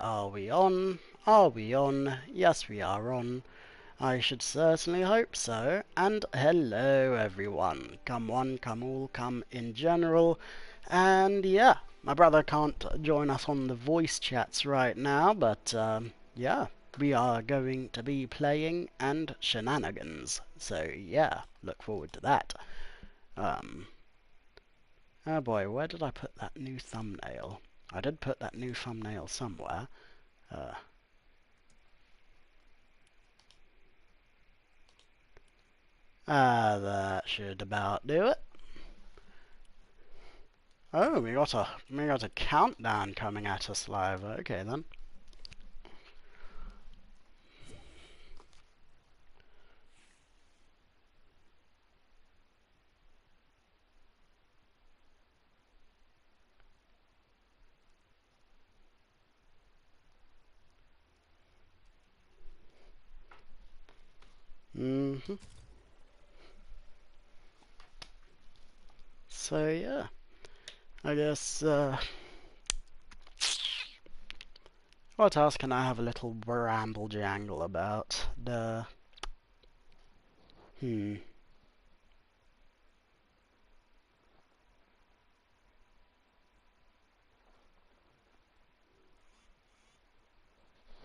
Are we on? Are we on? Yes, we are on. I should certainly hope so. And hello, everyone. Come one, come all, come in general. And yeah, my brother can't join us on the voice chats right now, but yeah, we are going to be playing and shenanigans. So yeah, look forward to that. Oh boy, where did I put that new thumbnail? I did put that new thumbnail somewhere. That should about do it. Oh, we got a countdown coming at us live. Okay then. So yeah, I guess what else can I have a little ramble jangle about? Hmm.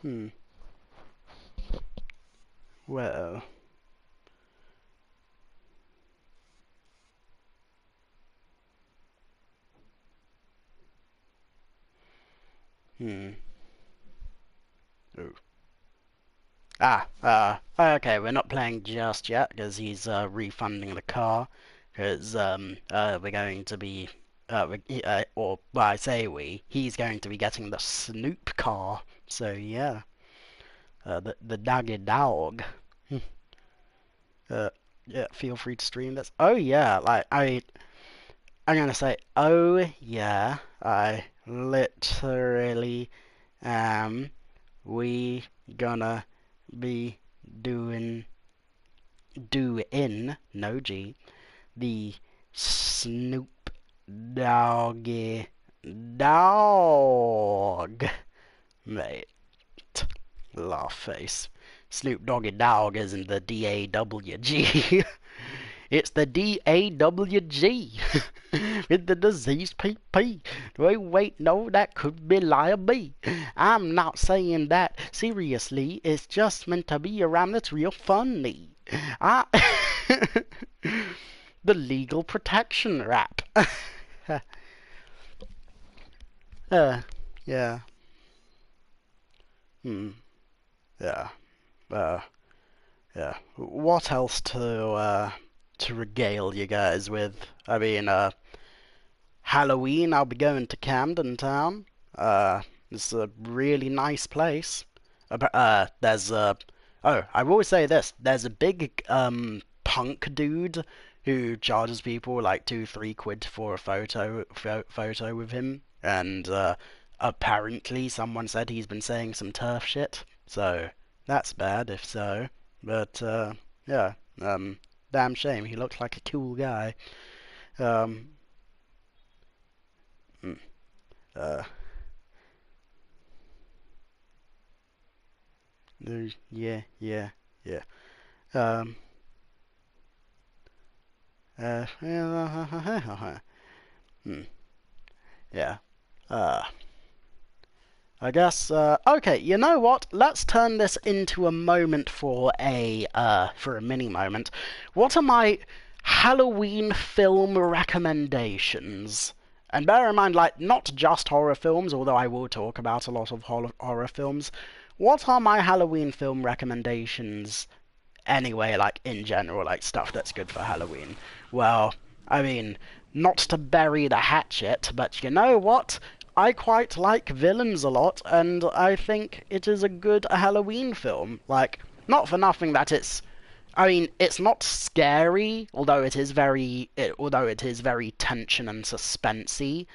Hmm. Well. Hmm. Ooh. Okay, we're not playing just yet because he's refunding the car because we're going to be or well, I say he's going to be getting the Snoop car. So yeah, the doggy dog. Yeah, feel free to stream this. Oh yeah, like I'm gonna say, oh yeah, I literally am. We gonna be doing no G the Snoop Doggy Dog, mate. Laugh face. Snoop Doggy Dog isn't the DAWG. It's the DAWG with the disease PP. Wait, no, that could be liable. I'm not saying that seriously. It's just meant to be around. It's real funny. I the legal protection rap. Yeah. Hmm. Yeah. Uh, yeah. What else to regale you guys with? I mean, Halloween, I'll be going to Camden Town. It's a really nice place. There's oh, I will say this. There's a big punk dude who charges people like 2-3 quid for a photo with him, and apparently someone said he's been saying some turf shit. So that's bad if so. But yeah, damn shame. He looks like a cool guy. Um, mm, uh, yeah. Um, hmm, yeah. Uh, I guess, okay, you know what? Let's turn this into a moment for a mini moment. What are my Halloween film recommendations? And bear in mind, like, not just horror films, although I will talk about a lot of horror films. What are my Halloween film recommendations anyway, like, in general, like, stuff that's good for Halloween? Well, I mean, not to bury the hatchet, but you know what? I quite like Villains a lot, and I think it is a good Halloween film. Like, not for nothing that I mean, it's not scary, although it is very tension and suspensey,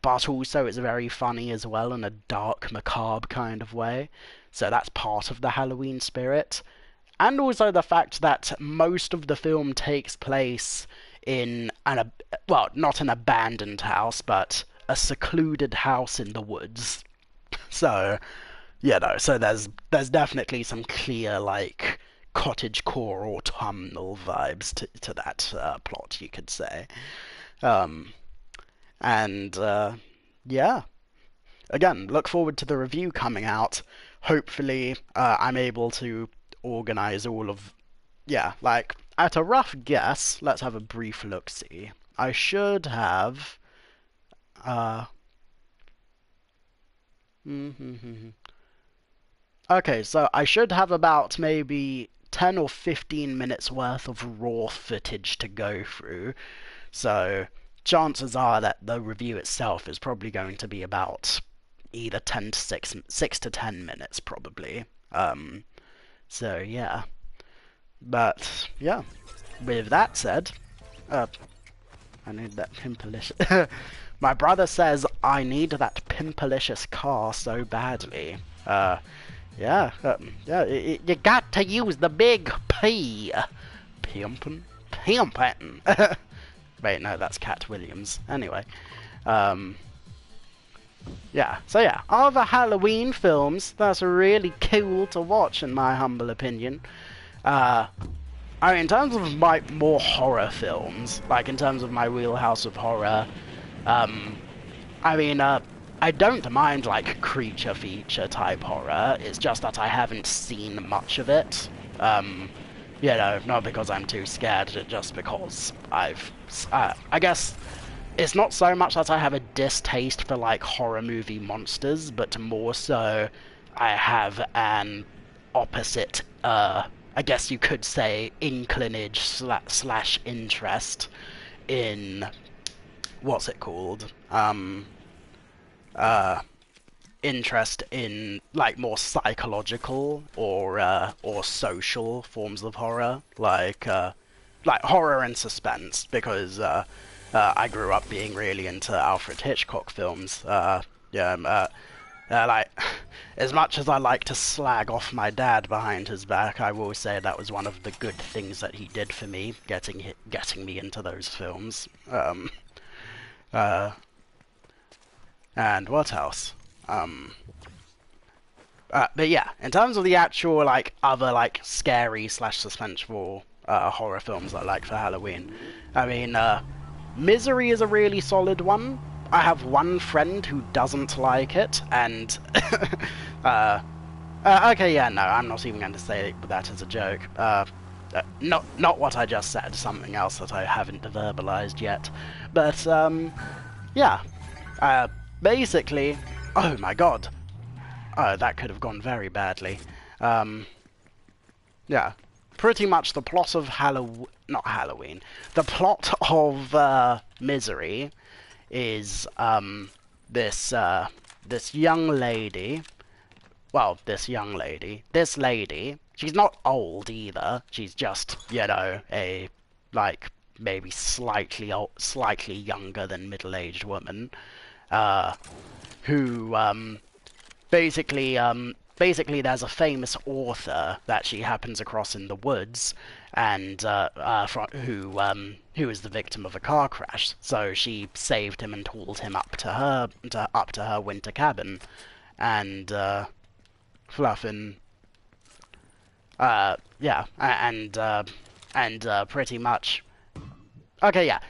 but also it's very funny as well in a dark, macabre kind of way. So that's part of the Halloween spirit. And also the fact that most of the film takes place in well, not an abandoned house, but a secluded house in the woods. So, you know, so there's definitely some clear, like, cottagecore autumnal vibes to that plot, you could say. Um, and yeah, again, look forward to the review coming out. Hopefully, I'm able to organize all of, yeah, like, at a rough guess, let's have a brief look-see. I should have, uh, okay, so I should have about maybe 10 or 15 minutes worth of raw footage to go through. So chances are that the review itself is probably going to be about either 10 to 6 to 10 minutes probably. So yeah. But yeah, with that said, uh, I need that pimpalicious. My brother says I need that pimpalicious car so badly. Yeah, you got to use the big P. Pimpin'. Wait, no, that's Cat Williams. Anyway, yeah. So yeah, other Halloween films that's really cool to watch, in my humble opinion. I mean, in terms of my more horror films, like in terms of my wheelhouse of horror, I mean, I don't mind, like, creature feature type horror. It's just that I haven't seen much of it. You know, not because I'm too scared, just because I guess it's not so much that I have a distaste for, like, horror movie monsters, but more so I have an opposite, I guess you could say, inclinage slash interest in, what's it called? Interest in, like, more psychological or social forms of horror, like horror and suspense, because I grew up being really into Alfred Hitchcock films. Like, as much as I like to slag off my dad behind his back, I will say that was one of the good things that he did for me, getting me into those films. And what else? But yeah, in terms of the actual, like, other, like, scary slash suspenseful horror films I like for Halloween, I mean, Misery is a really solid one. I have one friend who doesn't like it, and okay, yeah, no, I'm not even going to say that as a joke. Not what I just said, something else that I haven't verbalized yet. But yeah, basically, oh my god, oh, that could have gone very badly. Yeah, pretty much the plot of not Halloween. The plot of Misery is this young lady. Well, this lady. She's not old either. She's just, you know, a, like, maybe slightly younger than middle-aged woman, who basically there's a famous author that she happens across in the woods, and who is the victim of a car crash. So she saved him and hauled him up to her winter cabin, and Fluffin, yeah, and pretty much. Okay, yeah.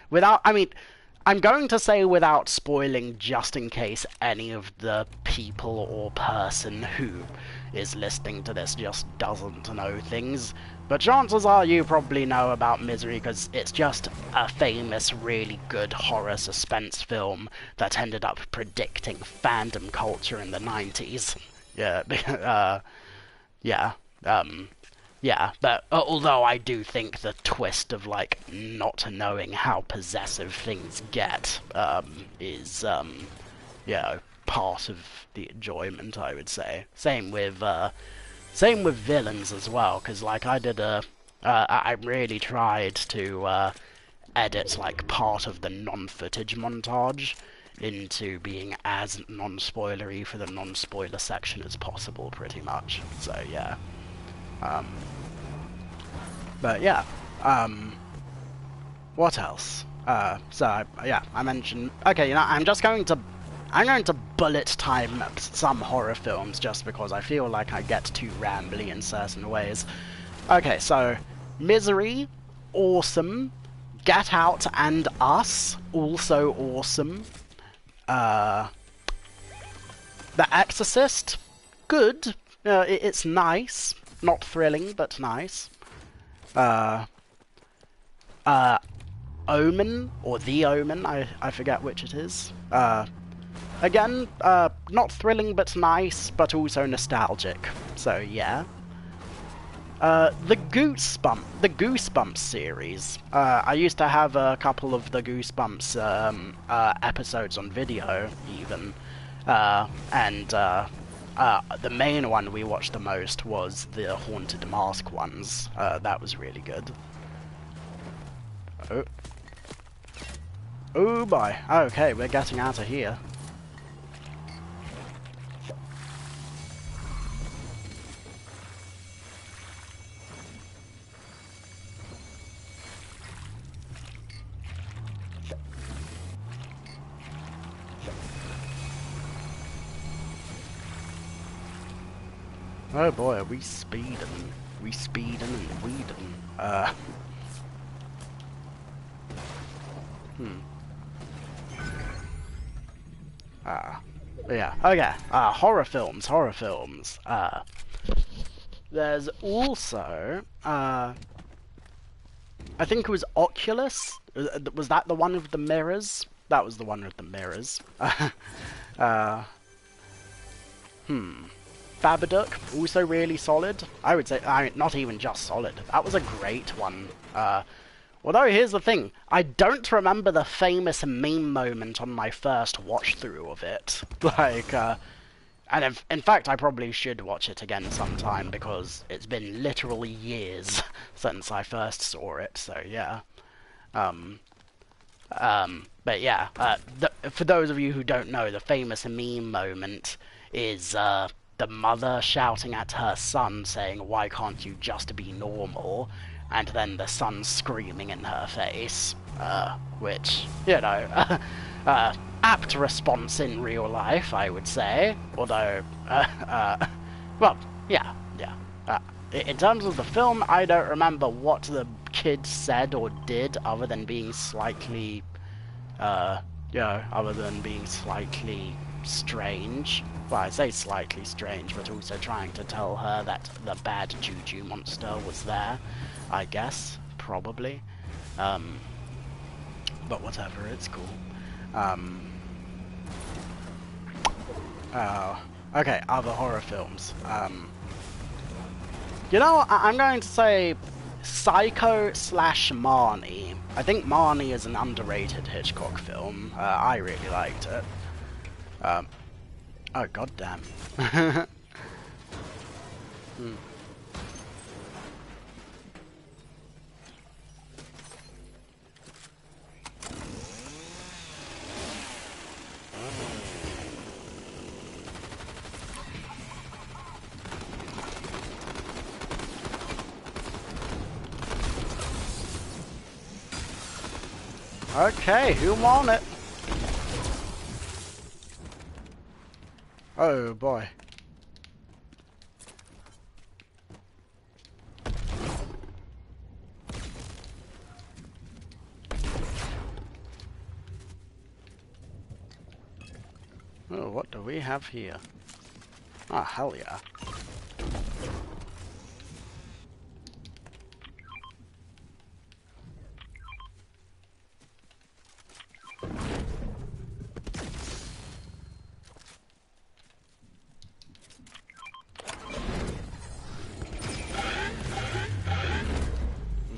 I'm going to say without spoiling, just in case any of the people or person who is listening to this just doesn't know things. But chances are you probably know about Misery, because it's just a famous, really good horror suspense film that ended up predicting fandom culture in the 90s. Yeah, yeah. Yeah, but although I do think the twist of, like, not knowing how possessive things get is, you know, part of the enjoyment, I would say. Same with villains as well, because, like, I really tried to edit, like, part of the non-footage montage into being as non-spoilery for the non-spoiler section as possible, pretty much. So, yeah. But yeah, what else? So yeah, I mentioned. Okay, you know, I'm going to bullet time some horror films just because I feel like I get too rambly in certain ways. Okay, so Misery, awesome. Get Out and Us, also awesome. The Exorcist, good. It's nice. Not thrilling, but nice. Omen, or The Omen, I forget which it is. Again, not thrilling but nice, but also nostalgic. So, yeah. The Goosebumps series. I used to have a couple of the Goosebumps episodes on video, even. And the main one we watched the most was the Haunted Mask ones. That was really good. Oh. Oh boy. Okay, we're getting out of here. Oh boy, are we speeding? We speeding and weeding. Yeah, okay. Horror films. There's also, I think it was Oculus. Was that the one with the mirrors? That was the one with the mirrors. Babadook, also really solid. I would say, not even just solid. That was a great one. Although, here's the thing. I don't remember the famous meme moment on my first watch-through of it. Like, and in fact, I probably should watch it again sometime, because it's been literally years since I first saw it, so yeah. But yeah, for those of you who don't know, the famous meme moment is, the mother shouting at her son saying, "Why can't you just be normal?" And then the son screaming in her face, which, you know, apt response in real life, I would say. Although, well, yeah. In terms of the film, I don't remember what the kid said or did other than being slightly, strange. Well, I say slightly strange, but also trying to tell her that the bad juju monster was there, I guess, probably. But whatever, it's cool. Okay, other horror films. You know, I'm going to say Psycho / Marnie. I think Marnie is an underrated Hitchcock film. I really liked it. Oh, goddamn. Okay, who won it? Oh boy. Oh, what do we have here? Ah, hell yeah.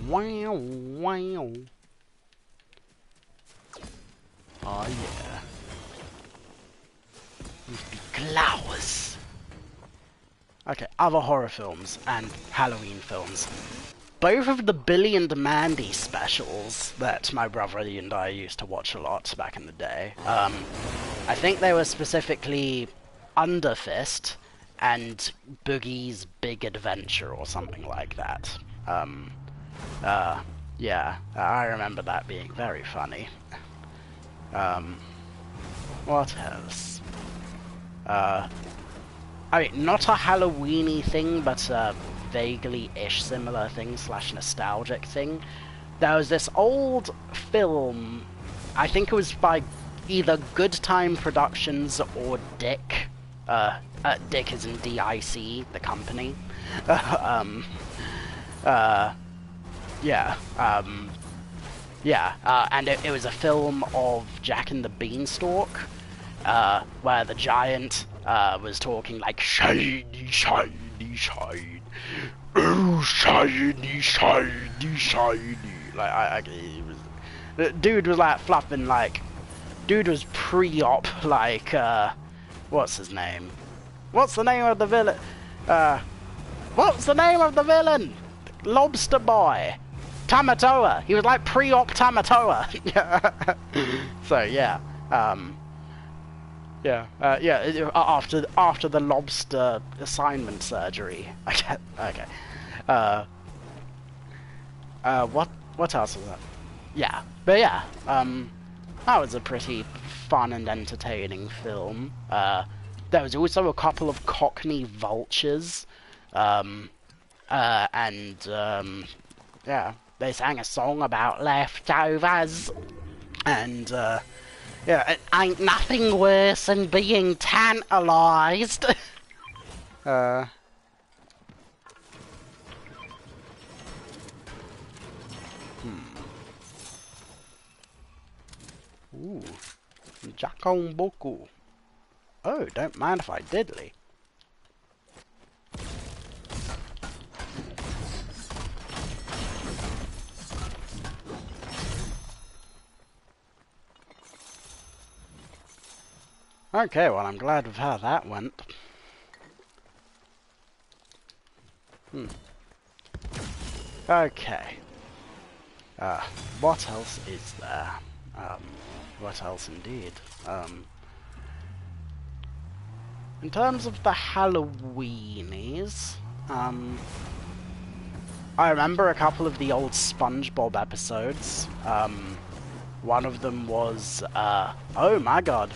Wow, wow. Oh yeah. Glowers. Okay, other horror films and Halloween films. Both of the Billy and Mandy specials that my brother and I used to watch a lot back in the day. I think they were specifically Underfist and Boogie's Big Adventure or something like that. Yeah, I remember that being very funny. What else? I mean, not a Halloween-y thing, but a vaguely-ish similar thing slash nostalgic thing. There was this old film, I think it was by either Good Time Productions or Dick. Dick is in DIC, the company. And it was a film of Jack and the Beanstalk, where the giant was talking like, shiny, shiny, shiny, oh, shiny, shiny, shiny. Like, the dude was like fluffing, like, dude was pre-op, like, what's his name? What's the name of the villain? What's the name of the villain? Lobster Boy. Tamatoa. He was like pre-op Tamatoa. So yeah, after the lobster assignment surgery. Okay. What else was that? Yeah, but yeah, that was a pretty fun and entertaining film. There was also a couple of Cockney vultures, yeah, they sang a song about leftovers, and yeah, it ain't nothing worse than being tantalised. Ooh, Jakon Boku. Oh, don't mind if I diddly. Okay, well, I'm glad with how that went. Okay. What else is there? What else indeed? In terms of the Halloweenies, I remember a couple of the old SpongeBob episodes. One of them was, oh my god.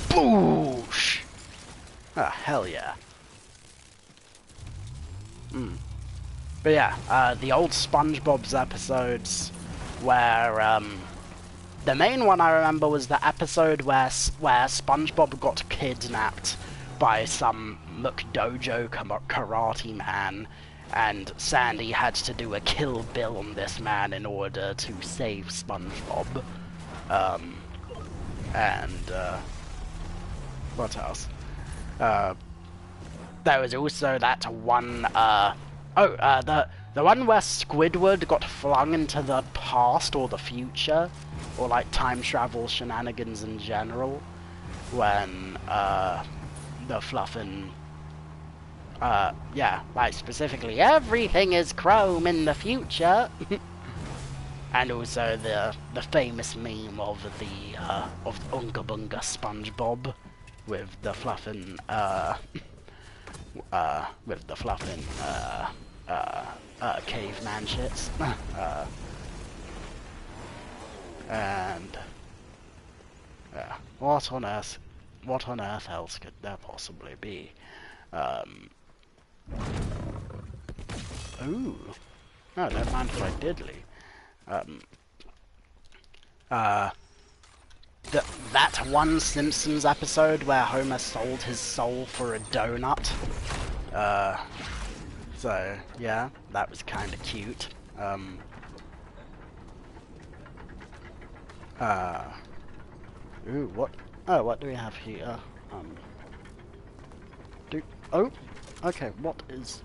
Boosh! Ah, hell yeah. But yeah, the old SpongeBob's episodes where, the main one I remember was the episode where SpongeBob got kidnapped by some McDojo karate man, and Sandy had to do a Kill Bill on this man in order to save SpongeBob. What else? There was also that one, the one where Squidward got flung into the past or the future, or like time travel shenanigans in general, when, the fluffin', yeah, like specifically, everything is chrome in the future! And also the famous meme of the, of Unga Bunga SpongeBob, with the fluffin', caveman shits. And what on earth else could there possibly be? Ooh. No, don't mind if I diddly. That one Simpsons episode where Homer sold his soul for a donut. So, yeah, that was kinda cute. Ooh, what? Oh, what do we have here? Oh, okay, what is...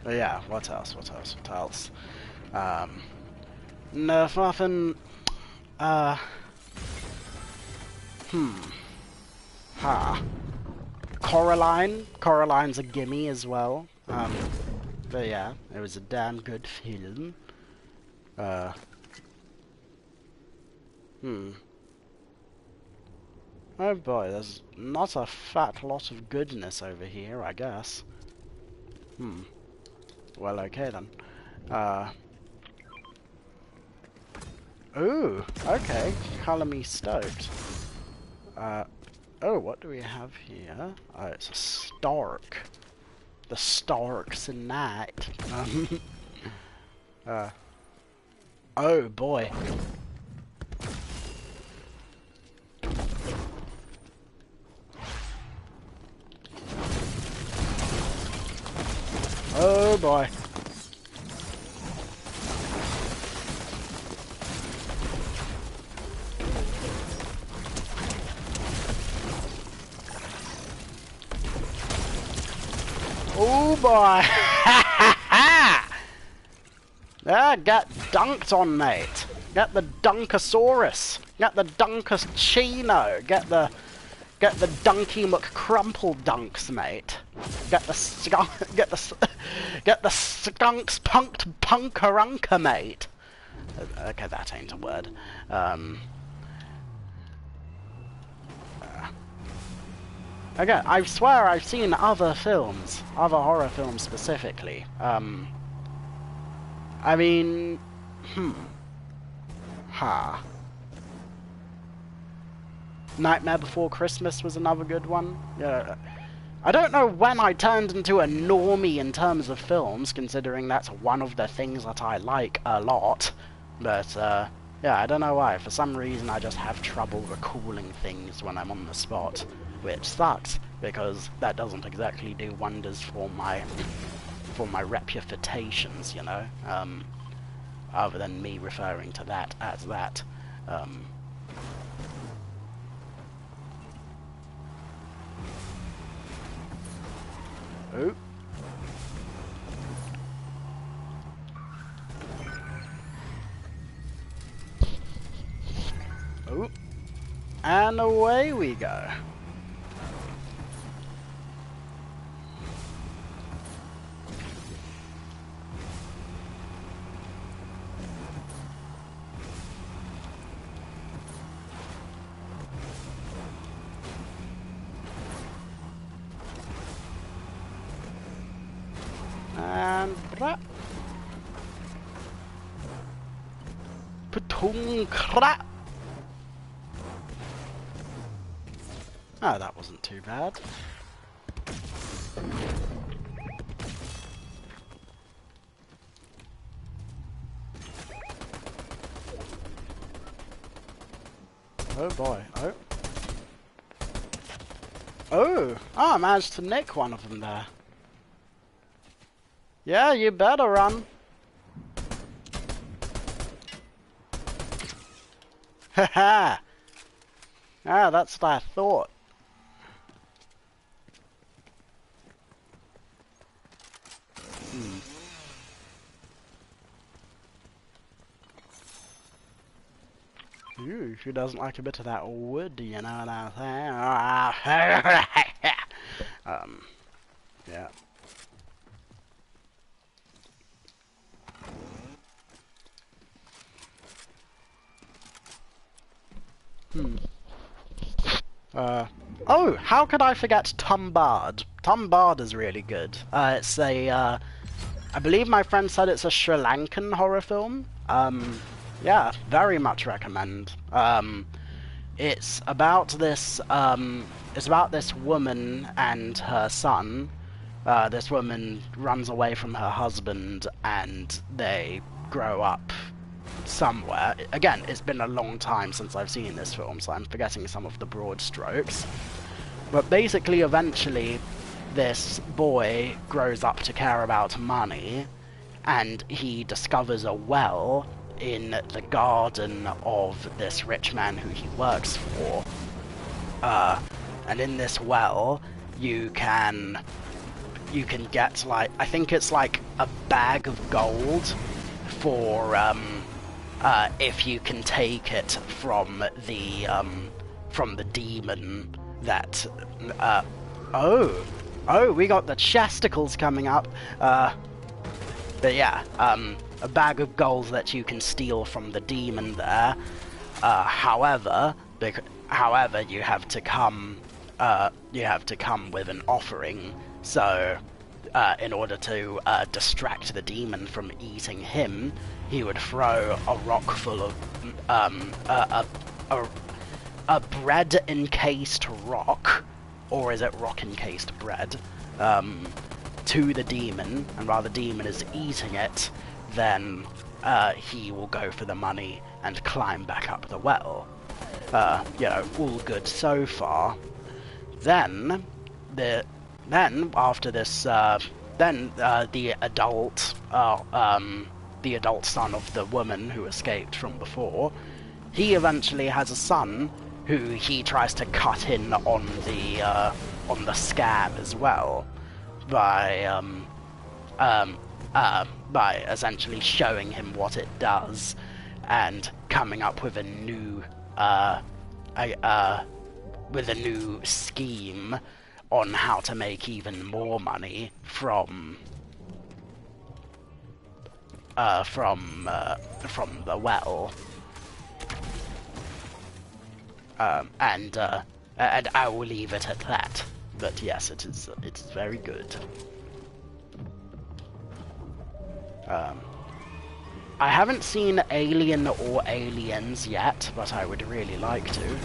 But yeah, what else? No, nothing, Coraline's a gimme as well, but yeah, it was a damn good film. Oh boy, there's not a fat lot of goodness over here, I guess. Well, okay then. Ooh, okay. Colour me stoked. Oh, what do we have here? Oh, it's a Stark. The Stark's in night. Oh boy. Oh boy. Oh boy. Yeah, get dunked on, mate. Get the Dunkosaurus. Get the Dunkoschino. Get the Dunky McCrumple dunks, mate. Get the skunk. Get the skunks punked punkarunka, mate. Okay, that ain't a word. Okay, I swear I've seen other films, other horror films specifically. I mean, Nightmare Before Christmas was another good one. Yeah, I don't know when I turned into a normie in terms of films, considering that's one of the things that I like a lot. But, yeah, I don't know why. For some reason, I just have trouble recalling things when I'm on the spot, which sucks, because that doesn't exactly do wonders for my reputations, you know, other than me referring to that as that. Oh. Oh. And away we go. And bra. Patung crap. Oh, that wasn't too bad. Oh boy. Oh. Oh! I managed to nick one of them there. Yeah, you better run. Haha! Ah, that's what I thought. Ooh, who doesn't like a bit of that wood, you know what I'm saying? Yeah. Oh, how could I forget Tumbard? Tumbard is really good. It's a, I believe my friend said it's a Sri Lankan horror film. Yeah, very much recommend. It's about this woman and her son. This woman runs away from her husband and they grow up somewhere. Again, it's been a long time since I've seen this film, so I'm forgetting some of the broad strokes. But basically, eventually, this boy grows up to care about money, and he discovers a well in the garden of this rich man who he works for. And in this well, you can get, like, I think it's like a bag of gold for, if you can take it from the demon that, oh, we got the chesticles coming up, but yeah, a bag of gold that you can steal from the demon there, However, you have to come with an offering. So, in order to distract the demon from eating him, he would throw a rock full of a bread encased rock, or is it rock encased bread, to the demon, and while the demon is eating it, then he will go for the money and climb back up the well. You know, all good so far. Then after this, the adult son of the woman who escaped from before, he eventually has a son who he tries to cut in on the scab as well by essentially showing him what it does and coming up with a new scheme on how to make even more money from the well. And I will leave it at that. But yes, it is very good. I haven't seen Alien or Aliens yet, but I would really like to.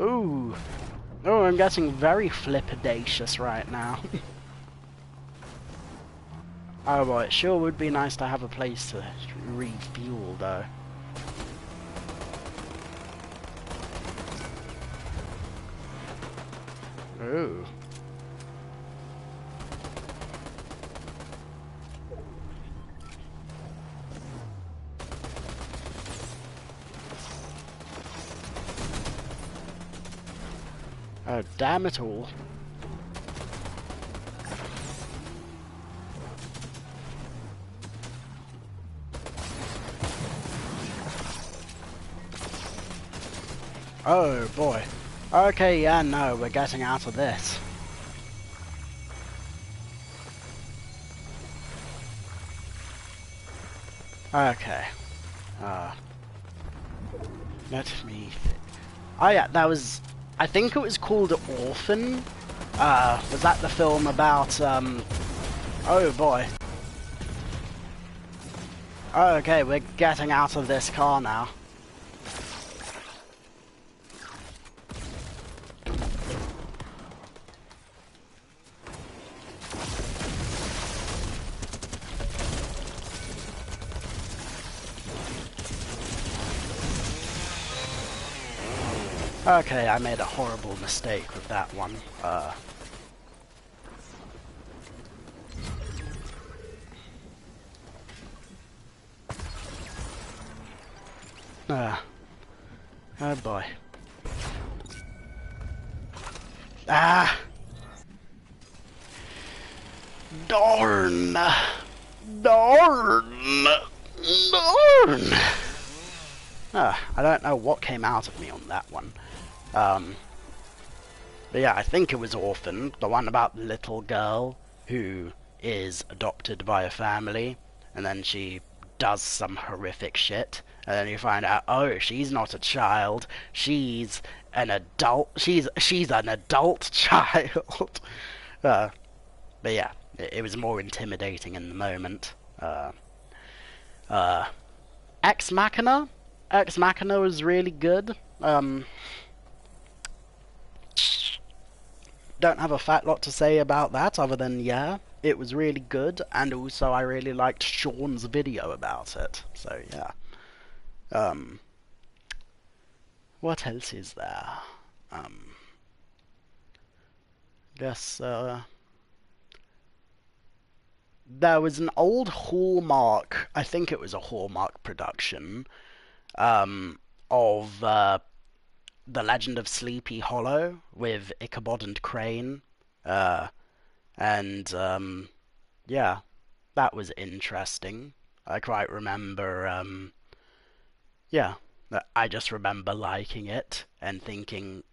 Ooh. Oh, I'm getting very flippidacious right now. Oh boy, it sure would be nice to have a place to refuel though. Ooh. Oh, damn it all. Oh boy. Okay, yeah, no, we're getting out of this. Okay. Let me think. Oh yeah, that was... I think it was called Orphan. Was that the film about, oh boy. Okay, we're getting out of this car now. Okay, I made a horrible mistake with that one. Oh boy. Ah! Darn! Darn! Darn! I don't know what came out of me on that one. But yeah, I think it was Orphan, the one about the little girl who is adopted by a family, and then she does some horrific shit, and then you find out, oh, she's not a child, she's an adult, she's an adult child. But yeah, it was more intimidating in the moment. Ex Machina? Ex Machina was really good. Don't have a fat lot to say about that other than, yeah, it was really good, and also I really liked Sean's video about it. So yeah. What else is there? Guess there was an old Hallmark, I think it was a Hallmark production, of The Legend of Sleepy Hollow with Ichabod and Crane, and yeah, that was interesting. I quite remember, yeah, I just remember liking it and thinking,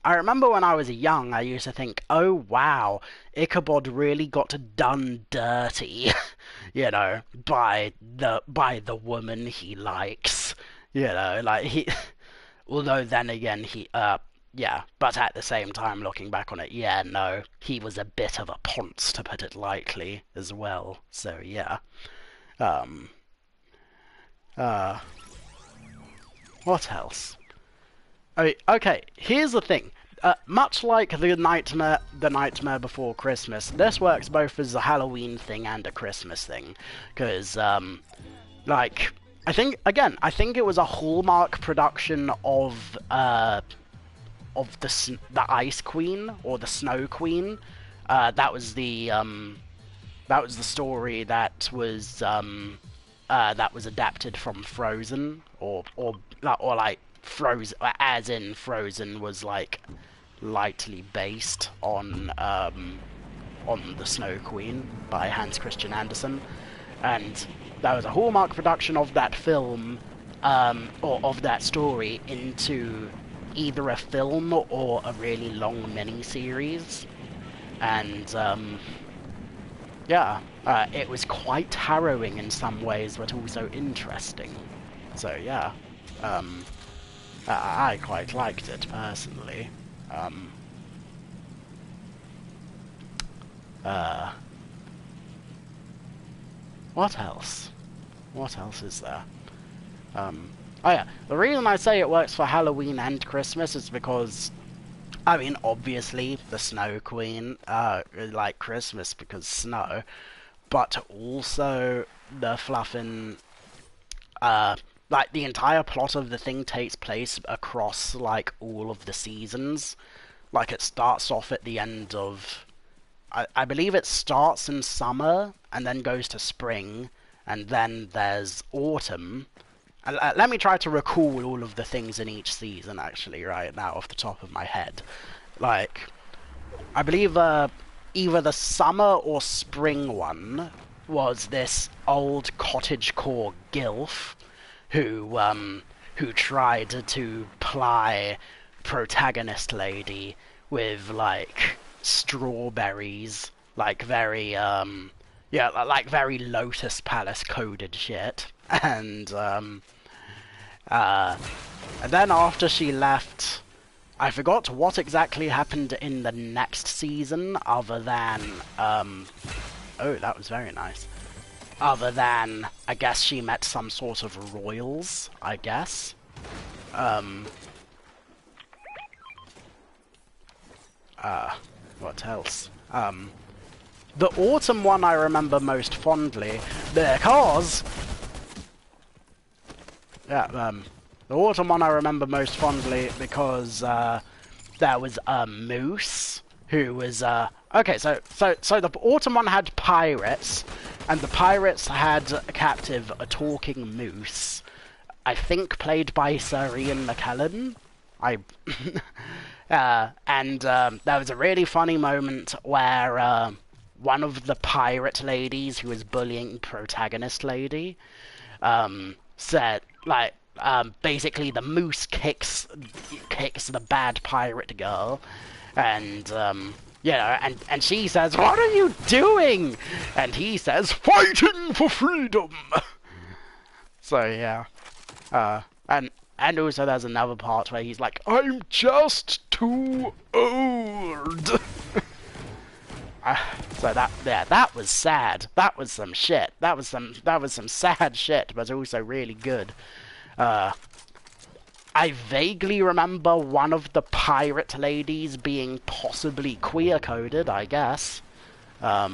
I remember when I was young, I used to think, oh wow, Ichabod really got done dirty, you know, by the woman he likes, you know, like he. Although then again, yeah, but at the same time, looking back on it, yeah, no, he was a bit of a ponce, to put it lightly, as well. So yeah. Um. Uh. What else? Okay, here's the thing. Much like the Nightmare Before Christmas, this works both as a Halloween thing and a Christmas thing, because like I think it was a Hallmark production of the Ice Queen or the Snow Queen. That was the story that was adapted from Frozen, or like Frozen, as in Frozen was like lightly based on the Snow Queen by Hans Christian Andersen, and that was a Hallmark production of that film, or of that story, into either a film or a really long mini-series, and yeah, it was quite harrowing in some ways, but also interesting. So yeah, I quite liked it personally. Um, uh, what else? What else is there? Oh yeah, the reason I say it works for Halloween and Christmas is because, I mean, obviously the Snow Queen, like Christmas because snow, but also the fluffin', like the entire plot of the thing takes place across like all of the seasons. Like it starts off at the end of, I believe it starts in summer and then goes to spring, and then there's autumn. Let me try to recall all of the things in each season, actually, right now, off the top of my head. Like, I believe either the summer or spring one was this old cottagecore gilf who tried to ply protagonist lady with like strawberries, like very yeah, like very Lotus Palace coded shit, uh, and then after she left, I forgot what exactly happened in the next season, other than, oh, that was very nice. Other than, I guess she met some sort of royals, I guess. What else? The autumn one I remember most fondly, because... Yeah, the autumn one I remember most fondly because, there was a moose who was okay. So the autumn one had pirates, and the pirates had captive a talking moose. I think played by Sir Ian McKellen. And there was a really funny moment where one of the pirate ladies who was bullying protagonist lady said, like, basically the moose kicks the bad pirate girl, and you know, and she says, "What are you doing?" And he says, "Fighting for freedom." So yeah, and also there's another part where he's like, "I'm just too old." So that was sad. That was some shit. That was some sad shit, but also really good. I vaguely remember one of the pirate ladies being possibly queer coded, I guess. Yeah,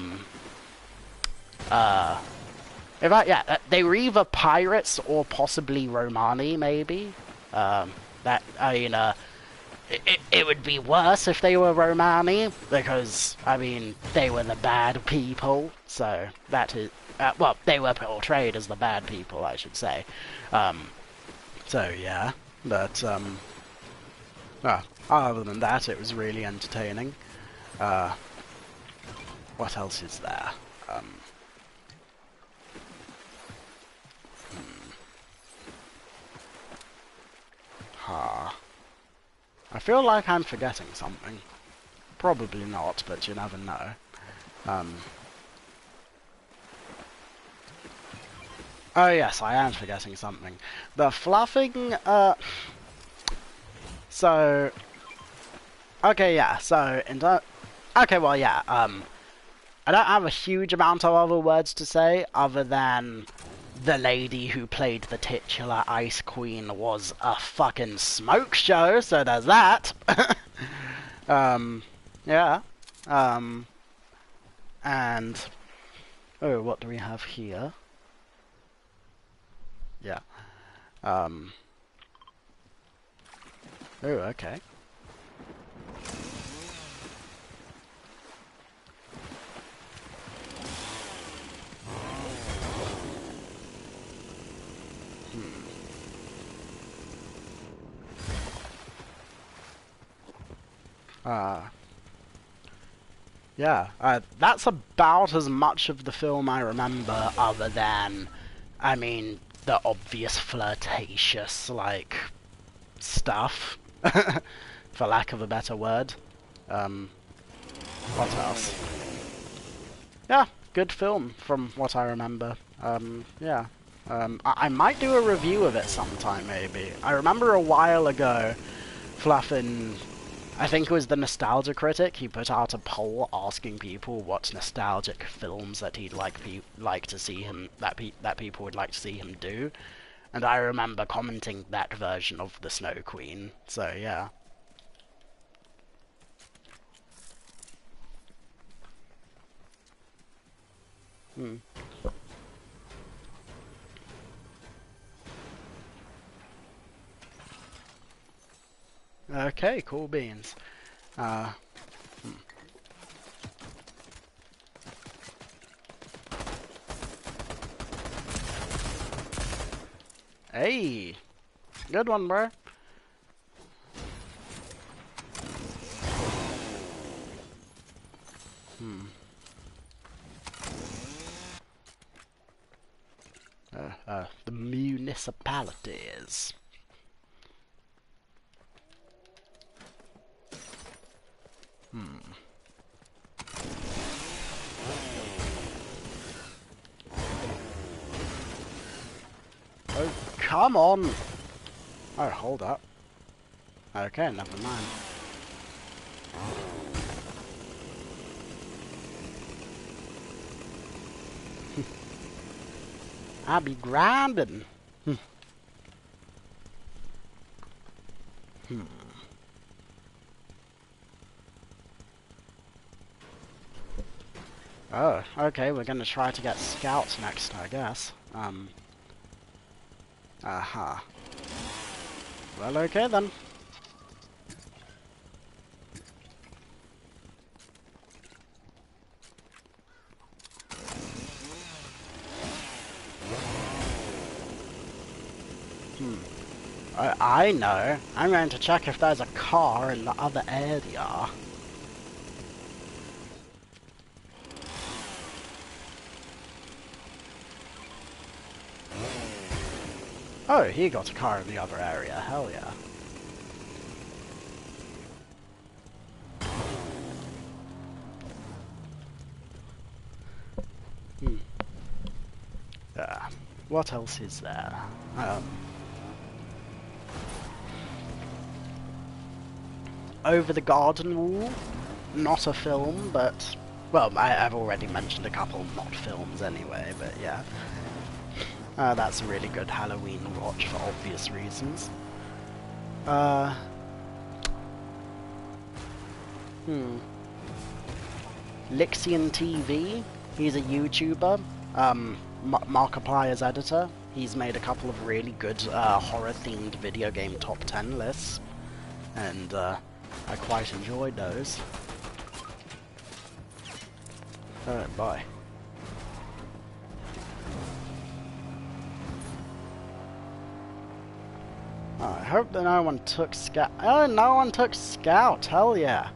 they were either pirates or possibly Romani, maybe. That I mean, it would be worse if they were Romani, because, I mean, they were the bad people, so that is... well, they were portrayed as the bad people, I should say. So, yeah, but, other than that, it was really entertaining. What else is there? I feel like I'm forgetting something. Probably not, but you never know. Oh yes, I am forgetting something. The fluffing, so... Okay, yeah, so, okay, well, yeah, I don't have a huge amount of other words to say, other than the lady who played the titular Ice Queen was a fucking smoke show, so there's that. Yeah. And... Oh, what do we have here? Yeah. Oh, okay. Yeah, that's about as much of the film I remember, other than, I mean, the obvious flirtatious, like, stuff, for lack of a better word. What else? Yeah, good film, from what I remember. Yeah. I might do a review of it sometime, maybe. I remember a while ago, Fluffin... I think it was the Nostalgia Critic. He put out a poll asking people what nostalgic films that he'd like to see him that people would like to see him do, and I remember commenting that version of the Snow Queen. So yeah. Okay, cool beans. Hey, good one, bro. The municipalities. Oh, come on! Oh, hold up. Okay, never mind. I be grinding. Oh, okay, we're gonna try to get scouts next, I guess. Aha. Well, okay then. I know. I'm going to check if there's a car in the other area. Oh, he got a car in the other area. Hell yeah. What else is there? Over the Garden Wall. Not a film, but... Well, I've already mentioned a couple not films anyway, but yeah. That's a really good Halloween watch for obvious reasons. Lixian TV, he's a YouTuber, Markiplier's editor. He's made a couple of really good horror-themed video game top 10 lists, and I quite enjoyed those. Bye. Oh, I hope that no one took Scout. Oh, no one took Scout! Hell yeah!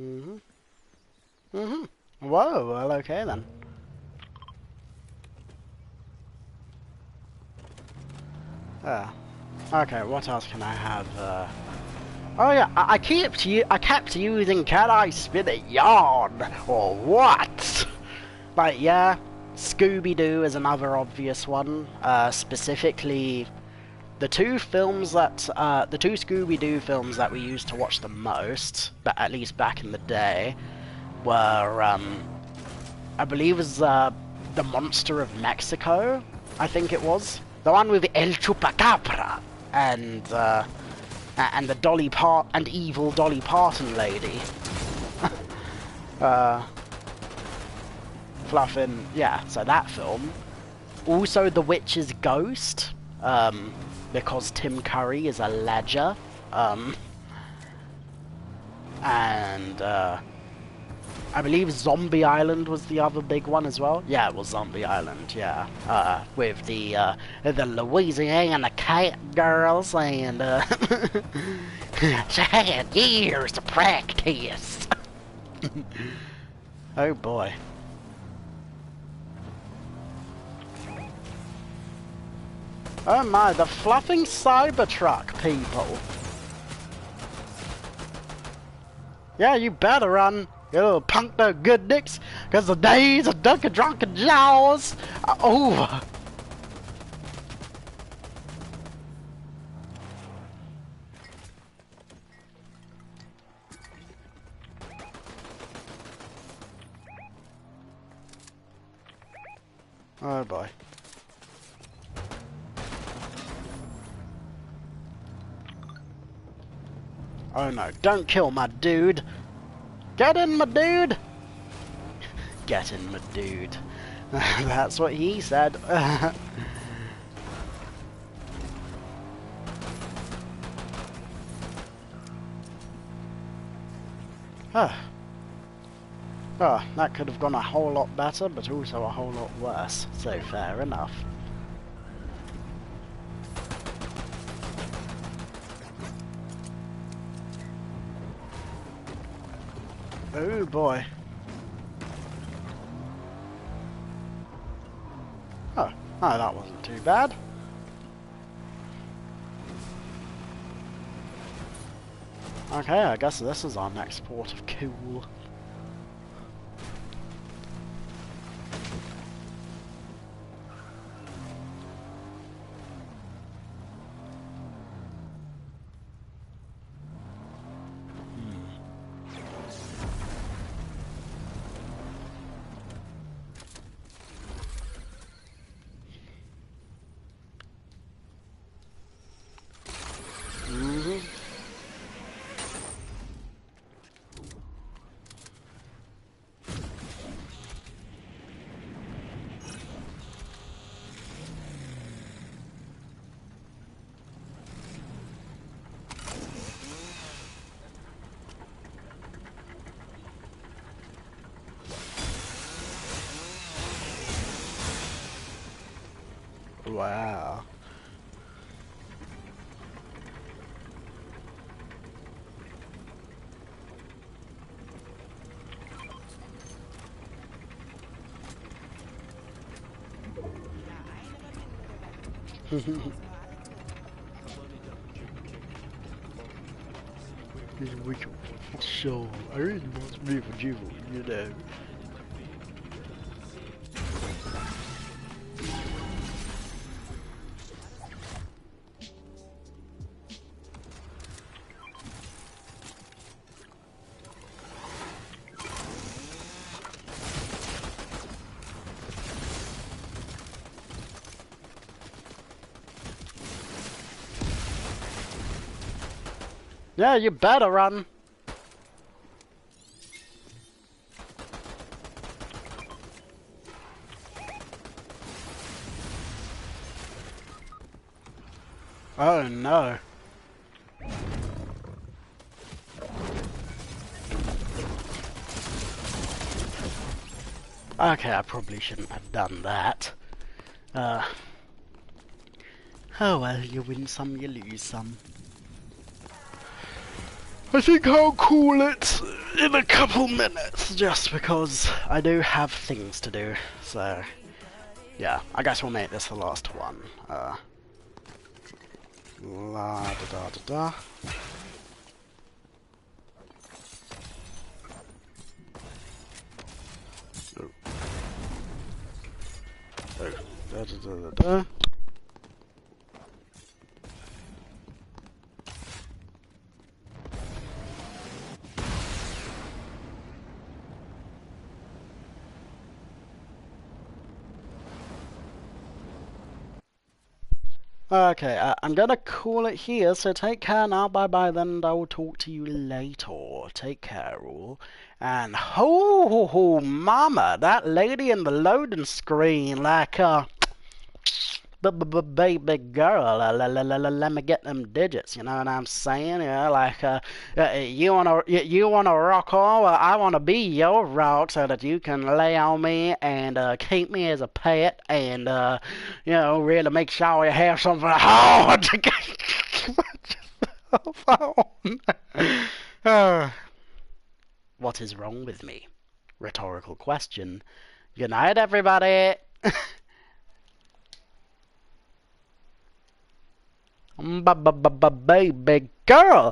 Mm-hmm. Mm-hmm. Whoa, well, okay then. Okay, what else can I have? Oh yeah, I kept using "Can I spin a yarn?" or what? Like, yeah, Scooby-Doo is another obvious one. Specifically, the two Scooby-Doo films that we used to watch the most, but at least back in the day, were, I believe it was, The Monster of Mexico, I think it was. The one with El Chupacabra, and the evil Dolly Parton lady. Fluffin', yeah, so that film. Also, The Witch's Ghost, because Tim Curry is a ledger. And, I believe Zombie Island was the other big one as well. Yeah, it was Zombie Island, yeah. With the Louisiana cat girls and, she had years to practice. Oh boy. Oh my, the fluffing Cybertruck people. Yeah, you better run, you little punk no good dicks, because the days of Dunkin' Drunken Jaws are over. Oh boy. Oh no, don't kill my dude. Get in, my dude. Get in, my dude. That's what he said. Oh, that could have gone a whole lot better, but also a whole lot worse. So fair enough. Oh boy. Oh, that wasn't too bad. Okay, I guess this is our next port of cool. Wow. So, I really want to be a Jivo, you know. Yeah, you better run. Oh no. Okay, I probably shouldn't have done that. Oh well, you win some, you lose some. I think I'll call it in a couple minutes, just because I do have things to do. So, yeah, I guess we'll make this the last one. La da da da da. Oh. Oh. Da da da da da. Okay, I'm gonna call it here, so take care now, bye bye then, and I will talk to you later. Take care, all. And ho ho, mama, that lady in the loading screen, like, baby girl, let me get them digits, you know what I'm saying? Yeah, like, you wanna rock on? Well, I wanna be your rock so that you can lay on me and keep me as a pet and you know, really make sure you have something hard to get on. What is wrong with me? Rhetorical question. Good night, everybody. Baby girl.